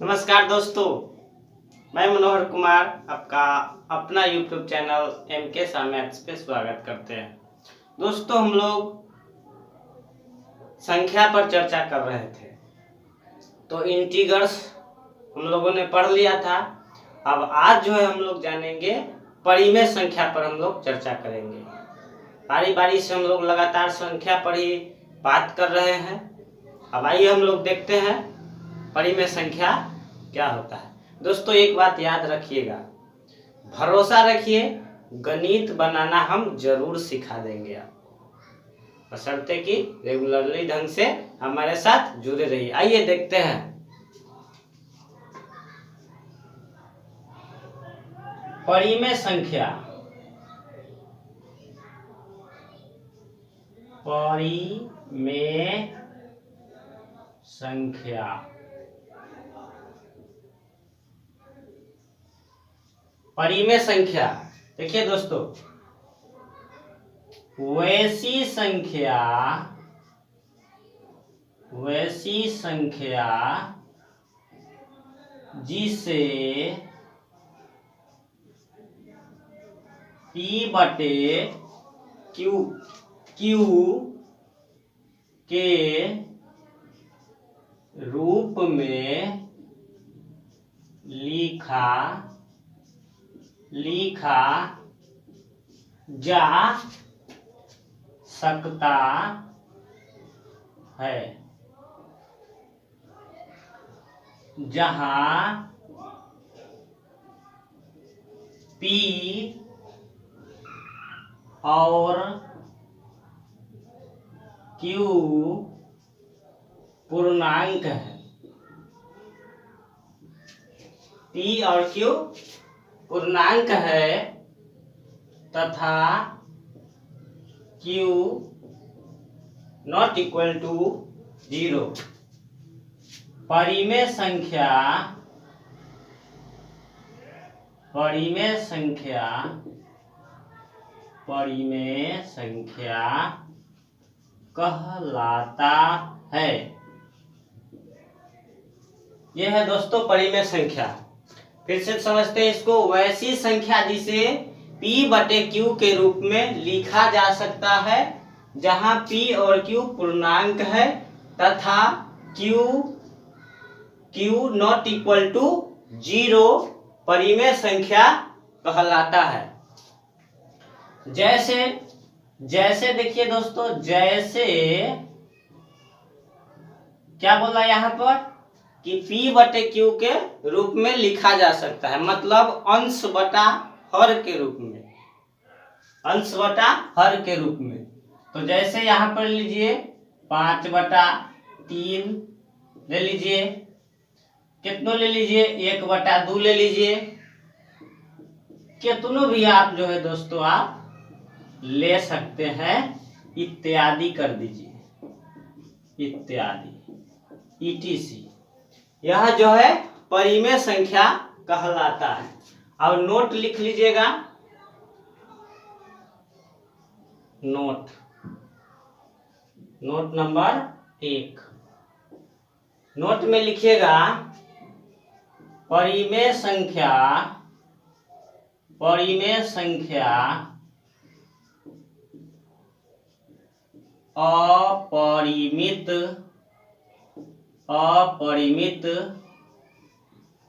नमस्कार दोस्तों, मैं मनोहर कुमार आपका अपना YouTube channel MK Shah maths पे स्वागत करते हैं। दोस्तों, हम लोग संख्या पर चर्चा कर रहे थे, तो इंटीग्रल्स हम लोगों ने पढ़ लिया था। अब आज जो है हम लोग जानेंगे परिमेय संख्या पर हम लोग चर्चा करेंगे। बारी बारी से हम लोग लगातार संख्या पर ही बात कर रहे हैं। अब आइए हम लोग देखते हैं परिमेय संख्या क्या होता है। दोस्तों, एक बात याद रखिएगा, भरोसा रखिए, गणित बनाना हम जरूर सिखा देंगे आपको, बशर्ते कि रेगुलरली ढंग से हमारे साथ जुड़े रहिए। आइए देखते हैं परिमेय संख्या। परिमेय संख्या परिमेय संख्या देखिए दोस्तों, वैसी संख्या जिसे P बटे Q के रूप में लिखा जा सकता है, जहां P और Q पूर्णांक है। P और Q पूर्णांक है तथा Q नॉट इक्वल टू 0। परिमेय संख्या कहलाता है। यह है दोस्तों परिमेय संख्या। फिर से समझते हैं इसको। वैसी संख्या जिसे P बटे Q के रूप में लिखा जा सकता है, जहां P और Q पूर्णांक है तथा Q नॉट इक्वल टू 0 परिमेय संख्या कहलाता है। जैसे देखिए दोस्तों, जैसे क्या बोला यहाँ पर कि P बटे Q के रूप में लिखा जा सकता है, मतलब अंश बटा हर के रूप में। तो जैसे यहाँ पर लीजिए 5/3 ले लीजिए, कितनों ले लीजिए 1/2 ले लीजिए, कितनों भी आप जो है दोस्तों आप ले सकते हैं, इत्यादि कर दीजिए, इत्यादि ETC। यह जो है परिमेय संख्या कहलाता है। अब नोट लिख लीजिएगा, नोट नंबर 1। नोट में लिखिएगा परिमेय संख्या अपरिमित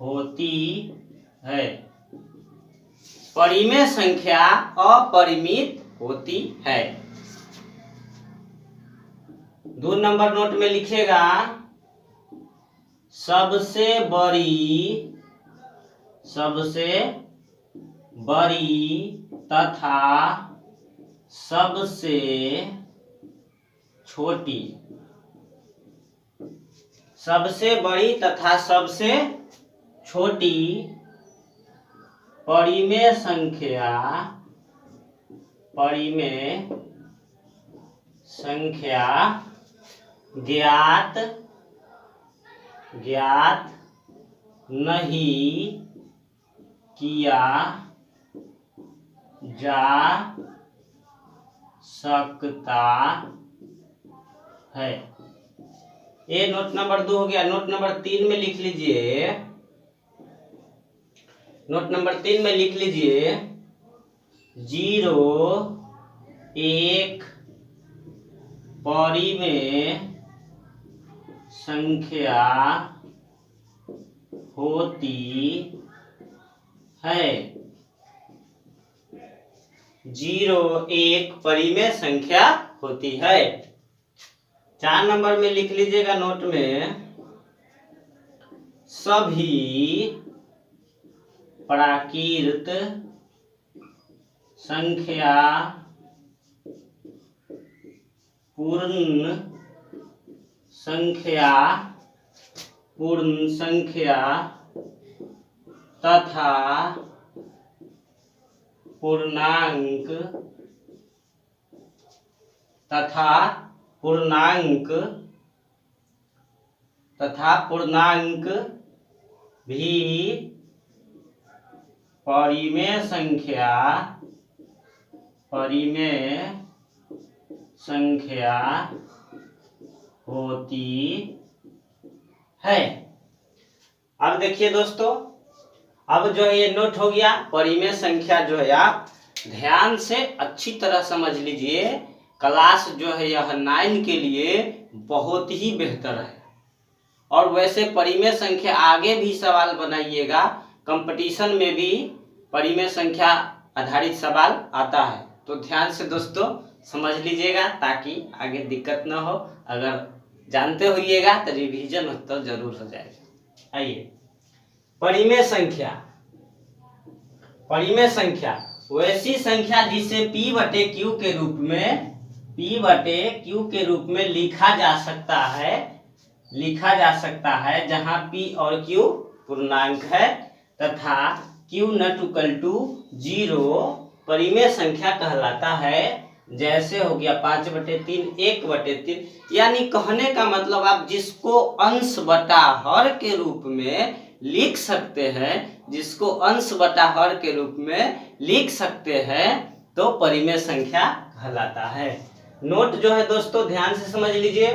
होती है। परिमेय संख्या अपरिमित होती है। 2 नंबर नोट में लिखिएगा सबसे बड़ी तथा सबसे छोटी। सबसे बड़ी तथा सबसे छोटी परिमेय संख्या ज्ञात नहीं किया जा सकता है। ये नोट नंबर 2 हो गया। नोट नंबर 3 में लिख लीजिए, नोट नंबर 3 में लिख लीजिए 0 1 परिमेय संख्या होती है। 0 1 परिमेय संख्या होती है। 4 नंबर में लिख लीजिएगा नोट में सभी प्राकृत संख्या पूर्ण संख्या तथा पूर्णांक भी परिमेय संख्या होती है। अब देखिए दोस्तों, अब जो है ये नोट हो गया परिमेय संख्या जो है आप ध्यान से अच्छी तरह समझ लीजिए। क्लास जो है यह 9 के लिए बहुत ही बेहतर है। और वैसे परिमेय संख्या आगे भी सवाल बनाइएगा, कंपटीशन में भी परिमेय संख्या आधारित सवाल आता है। तो ध्यान से दोस्तों समझ लीजिएगा ताकि आगे दिक्कत ना हो। अगर जानते होइएगा तो रिवीजन तो जरूर हो जाएगा। आइए, परिमेय संख्या वैसी संख्या जिसे P बटे Q के रूप में लिखा जा सकता है जहां P और Q पूर्णांक है तथा Q नॉट इक्वल टू 0 परिमेय संख्या कहलाता है। जैसे हो गया 5/3 1/3। यानी कहने का मतलब आप जिसको अंश बटा हर के रूप में लिख सकते हैं तो परिमेय संख्या कहलाता है। नोट जो है दोस्तों ध्यान से समझ लीजिए,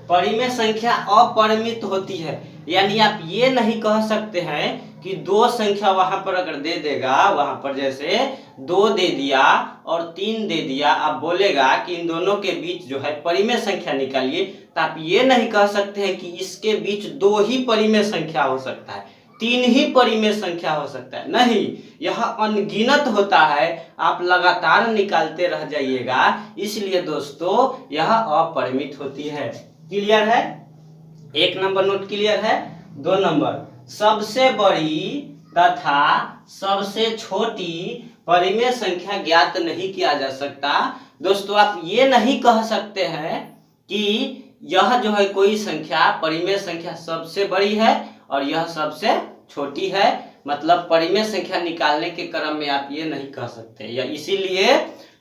परिमेय संख्या अपरिमित होती है। यानी आप ये नहीं कह सकते हैं कि 2 संख्या वहां पर अगर दे देगा, वहां पर जैसे 2 दे दिया और 3 दे दिया, आप बोलेगा कि इन दोनों के बीच जो है परिमेय संख्या निकालिए, तो आप ये नहीं कह सकते हैं कि इसके बीच 2 ही परिमेय संख्या हो सकता है, 3 ही परिमेय संख्या हो सकता है। नहीं, यह अनगिनत होता है, आप लगातार निकालते रह जाइएगा। इसलिए दोस्तों यह अपरिमित होती है। क्लियर है? 1 नंबर नोट क्लियर है। 2 नंबर, सबसे बड़ी तथा सबसे छोटी परिमेय संख्या ज्ञात नहीं किया जा सकता। दोस्तों आप ये नहीं कह सकते हैं कि यह जो है कोई संख्या परिमेय संख्या सबसे बड़ी है और यह सबसे छोटी है। मतलब परिमेय संख्या निकालने के क्रम में आप ये नहीं कह सकते, या इसीलिए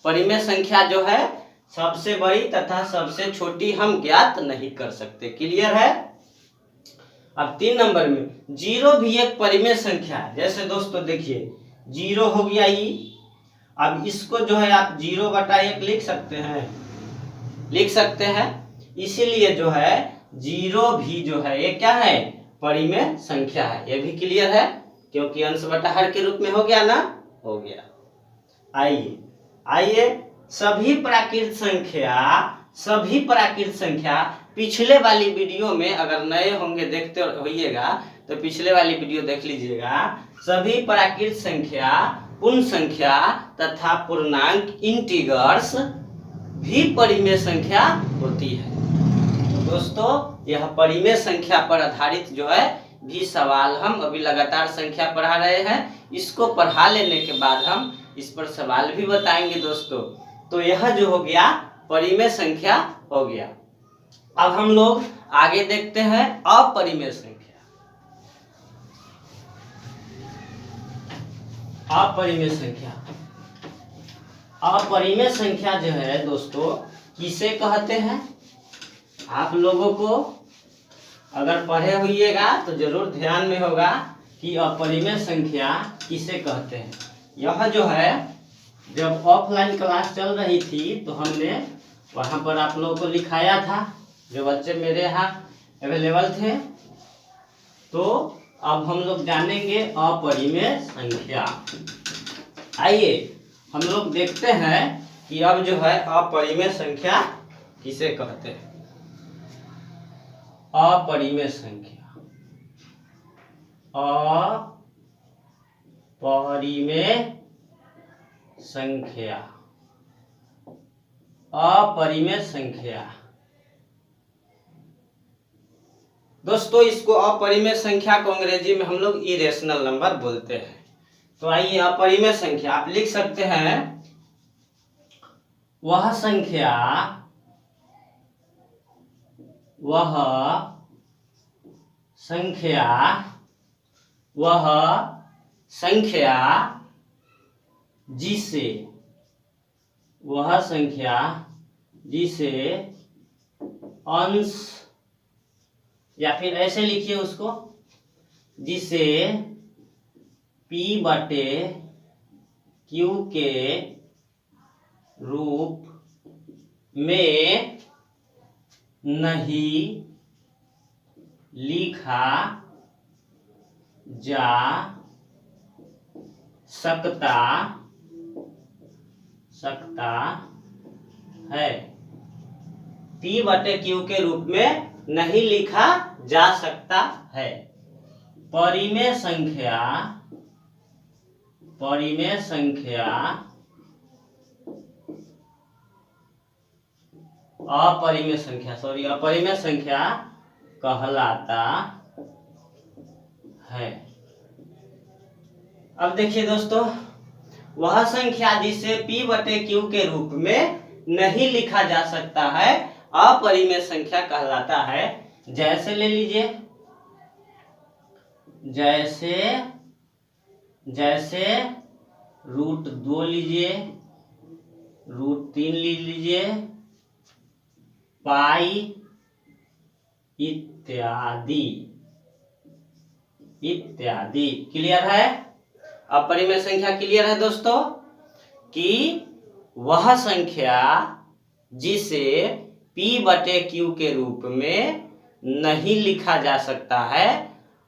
परिमेय संख्या जो है सबसे बड़ी तथा सबसे छोटी हम ज्ञात नहीं कर सकते। क्लियर है? अब 3 नंबर में 0 भी एक परिमेय संख्या है। जैसे दोस्तों देखिए 0 हो गया ये, अब इसको जो है आप 0/1 लिख सकते हैं। इसीलिए जो है 0 भी जो है ये क्या है, परिमेय संख्या है। ये भी क्लियर है क्योंकि अंश बटा हर के रूप में हो गया ना, हो गया। आइए सभी प्राकृत संख्या पिछले वाली वीडियो में अगर नए होंगे देखते होइएगा तो पिछले वाली वीडियो देख लीजिएगा। सभी प्राकृत संख्या, पूर्ण संख्या तथा पूर्णांक इंटीगर्स भी परिमेय संख्या होती है। तो दोस्तों यह परिमेय संख्या पर आधारित जो है भी सवाल हम अभी लगातार संख्या पढ़ा रहे हैं। इसको पढ़ा लेने के बाद हम इस पर सवाल भी बताएंगे दोस्तों। तो यह जो हो गया परिमेय संख्या हो गया। अब हम लोग आगे देखते हैं अपरिमेय संख्या। अपरिमेय संख्या जो है दोस्तों किसे कहते हैं, आप लोगों को अगर पढ़े होइएगा तो जरूर ध्यान में होगा कि अपरिमेय संख्या किसे कहते हैं। यह जो है जब ऑफलाइन क्लास चल रही थी तो हमने वहां पर आप लोगों को लिखाया था। जो बच्चे मेरे यहाँ अवेलेबल थे। तो अब हम लोग जानेंगे अपरिमेय संख्या। आइए हम लोग देखते हैं कि अब जो है अपरिमेय संख्या किसे कहते हैं। अपरिमेय संख्या, अपरिमेय संख्या, अपरिमेय संख्या। दोस्तों इसको अपरिमेय संख्या को अंग्रेजी में हम लोग इरेशनल नंबर बोलते हैं। तो आइए अपरिमेय संख्या आप लिख सकते हैं, वह संख्या जिसे अंश, या फिर ऐसे लिखिए उसको, जिसे P/Q के रूप में नहीं लिखा जा सकता है। P/Q के रूप में नहीं लिखा जा सकता है। परिमेय संख्या अपरिमेय संख्या कहलाता है। अब देखिए दोस्तों, वह संख्या जिसे P/Q के रूप में नहीं लिखा जा सकता है अपरिमेय संख्या कहलाता है। जैसे ले लीजिए, जैसे √2 लीजिए, √3 लीजिए, पाई इत्यादि। क्लियर है? अपरिमेय संख्या क्लियर है दोस्तों, कि वह संख्या जिसे P/Q के रूप में नहीं लिखा जा सकता है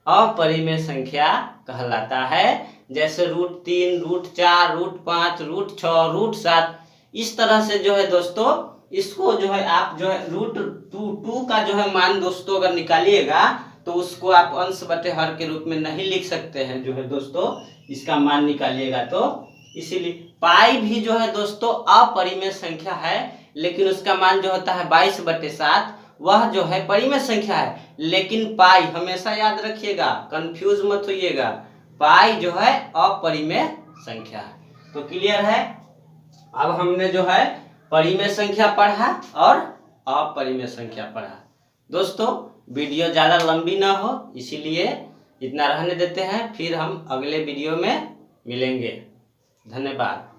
अपरिमेय संख्या कहलाता है। जैसे √3, √4, √5, √6, √7, इस तरह से जो है दोस्तों, इसको जो है आप जो है √2 का जो है मान दोस्तों अगर निकालिएगा तो उसको आप अंश बटे हर के रूप में नहीं लिख सकते हैं जो है दोस्तों, इसका मान निकालिएगा तो। इसीलिए पाई भी जो है दोस्तों अपरिमेय संख्या है, लेकिन उसका मान जो होता है 22/7, वह जो है परिमेय संख्या है। लेकिन पाई हमेशा याद रखिएगा, कंफ्यूज मत होइएगा, पाई जो है अपरिमेय संख्या है। तो क्लियर है? अब हमने जो है परिमेय संख्या पढ़ा और अपरिमेय संख्या पढ़ा। दोस्तों वीडियो ज़्यादा लंबी ना हो इसीलिए इतना रहने देते हैं, फिर हम अगले वीडियो में मिलेंगे। धन्यवाद।